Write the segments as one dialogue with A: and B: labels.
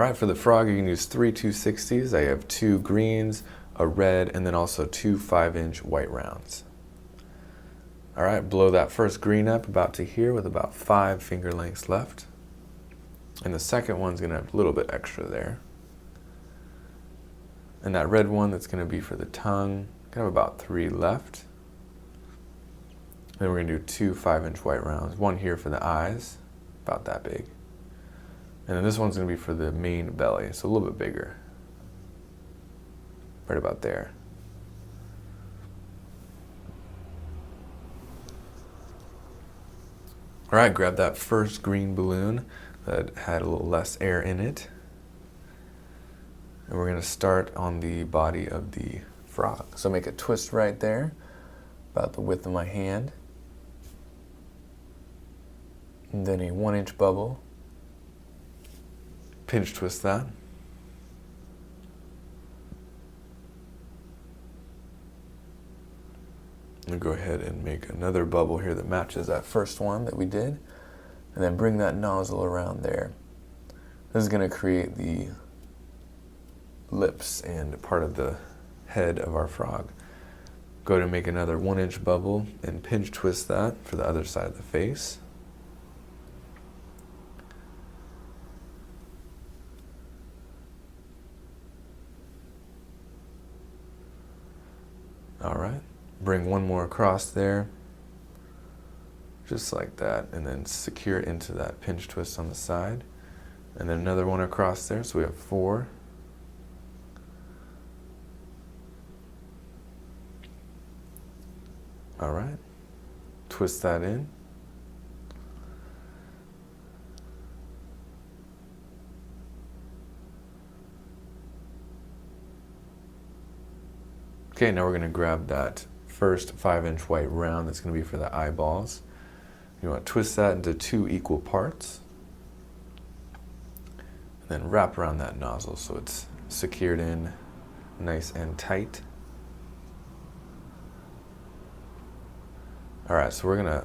A: right, for the frog, you can use 3 260s. I have 2 greens, a red, and then also 2 5-inch white rounds. All right, blow that first green up about to here with about 5 finger lengths left. And the second one's gonna have a little bit extra there. And that red one that's gonna be for the tongue, gonna have about 3 left. Then we're gonna do 2 5-inch white rounds. One here for the eyes, about that big. And then this one's gonna be for the main belly, so a little bit bigger. Right about there. All right, grab that first green balloon that had a little less air in it. And we're gonna start on the body of the frog. So make a twist right there, about the width of my hand. And then a 1-inch bubble. Pinch twist that. And go ahead and make another bubble here that matches that first one that we did. And then bring that nozzle around there. This is going to create the lips and part of the head of our frog. Go to make another 1-inch bubble and pinch twist that for the other side of the face. All right, bring one more across there, just like that, and then secure it into that pinch twist on the side. And then another one across there, so we have 4. All right, twist that in. Okay, now we're going to grab that first 5-inch white round that's going to be for the eyeballs. You want to twist that into 2 equal parts. And then wrap around that nozzle so it's secured in nice and tight. All right, so we're going to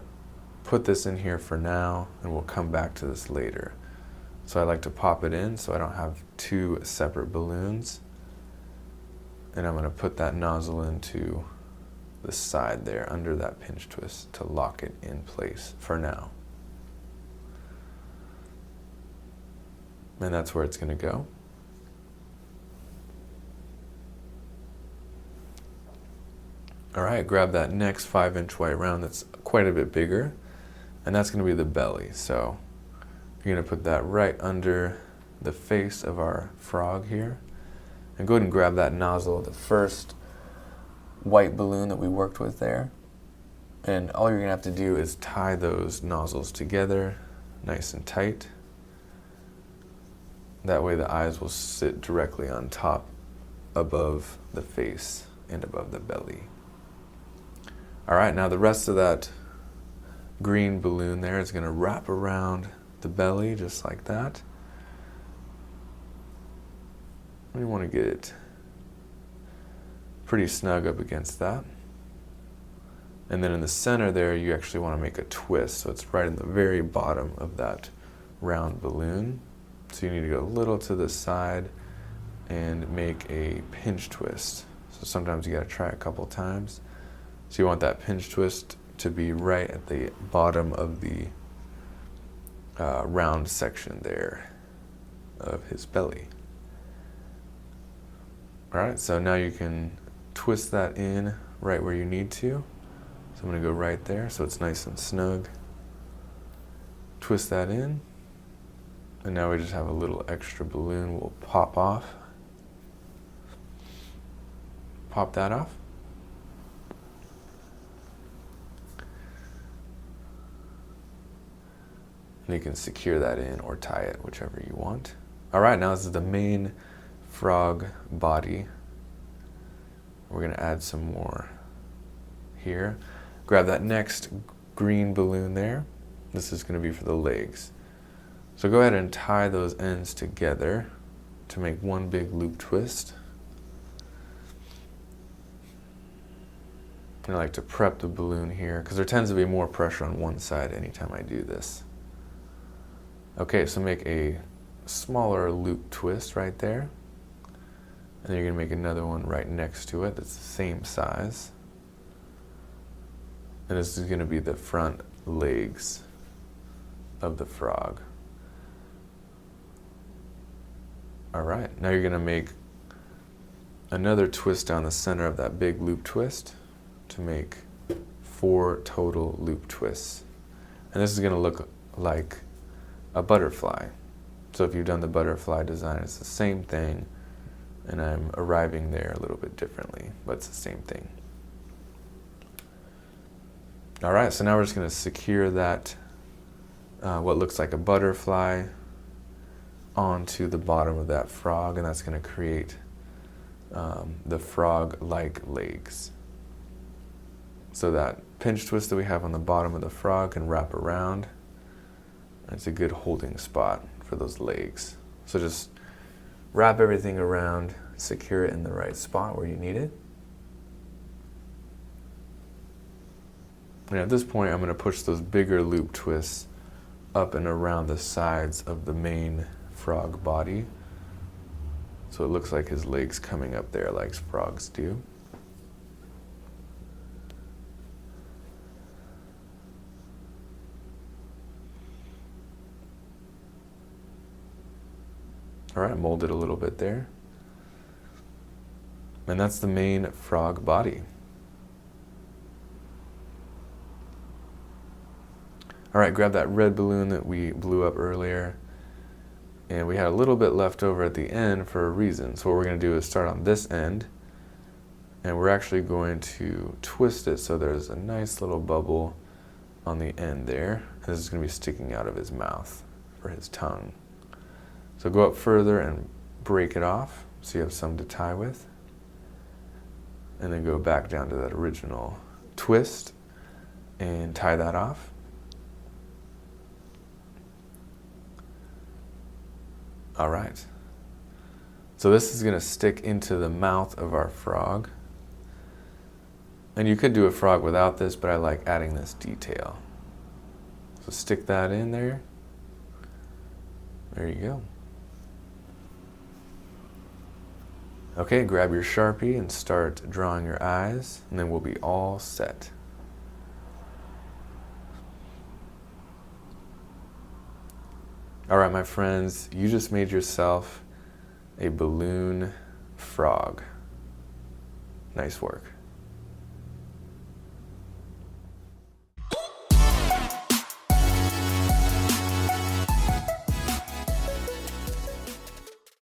A: put this in here for now, and we'll come back to this later. So I like to pop it in so I don't have 2 separate balloons. And I'm going to put that nozzle into the side there under that pinch twist to lock it in place for now. And that's where it's going to go. All right, grab that next 5-inch white round that's quite a bit bigger, and that's going to be the belly. So you're going to put that right under the face of our frog here. And go ahead and grab that nozzle, the first white balloon that we worked with there. And all you're gonna have to do is tie those nozzles together nice and tight. That way the eyes will sit directly on top, above the face and above the belly. All right, now the rest of that green balloon there is gonna wrap around the belly just like that. You want to get it pretty snug up against that. And then in the center there, you actually want to make a twist. So it's right in the very bottom of that round balloon. So you need to go a little to the side and make a pinch twist. So sometimes you got to try a couple times. So you want that pinch twist to be right at the bottom of the round section there of his belly. All right, so now you can twist that in right where you need to. So I'm gonna go right there so it's nice and snug. Twist that in. And now we just have a little extra balloon we'll pop off. Pop that off. And you can secure that in or tie it, whichever you want. All right, now this is the main frog body. We're going to add some more here. Grab that next green balloon there. This is going to be for the legs. So go ahead and tie those ends together to make one big loop twist. And I like to prep the balloon here because there tends to be more pressure on one side anytime I do this. Okay, so make a smaller loop twist right there. And then you're going to make another one right next to it that's the same size. And this is going to be the front legs of the frog. All right, now you're going to make another twist down the center of that big loop twist to make 4 total loop twists. And this is going to look like a butterfly. So if you've done the butterfly design, it's the same thing, and I'm arriving there a little bit differently, but it's the same thing. All right, so now we're just going to secure that, what looks like a butterfly, onto the bottom of that frog, and that's going to create the frog-like legs. So that pinch twist that we have on the bottom of the frog can wrap around. It's a good holding spot for those legs. So just wrap everything around, secure it in the right spot where you need it. And at this point, I'm going to push those bigger loop twists up and around the sides of the main frog body. So it looks like his legs coming up there like frogs do. All right, mold it a little bit there. And that's the main frog body. All right, grab that red balloon that we blew up earlier. And we had a little bit left over at the end for a reason. So what we're going to do is start on this end. And we're actually going to twist it so there's a nice little bubble on the end there. And this is going to be sticking out of his mouth for his tongue. So go up further and break it off so you have some to tie with. And then go back down to that original twist and tie that off. All right. So this is going to stick into the mouth of our frog. And you could do a frog without this, but I like adding this detail. So stick that in there. There you go. Okay, grab your Sharpie and start drawing your eyes, and then we'll be all set. All right, my friends, you just made yourself a balloon frog. Nice work.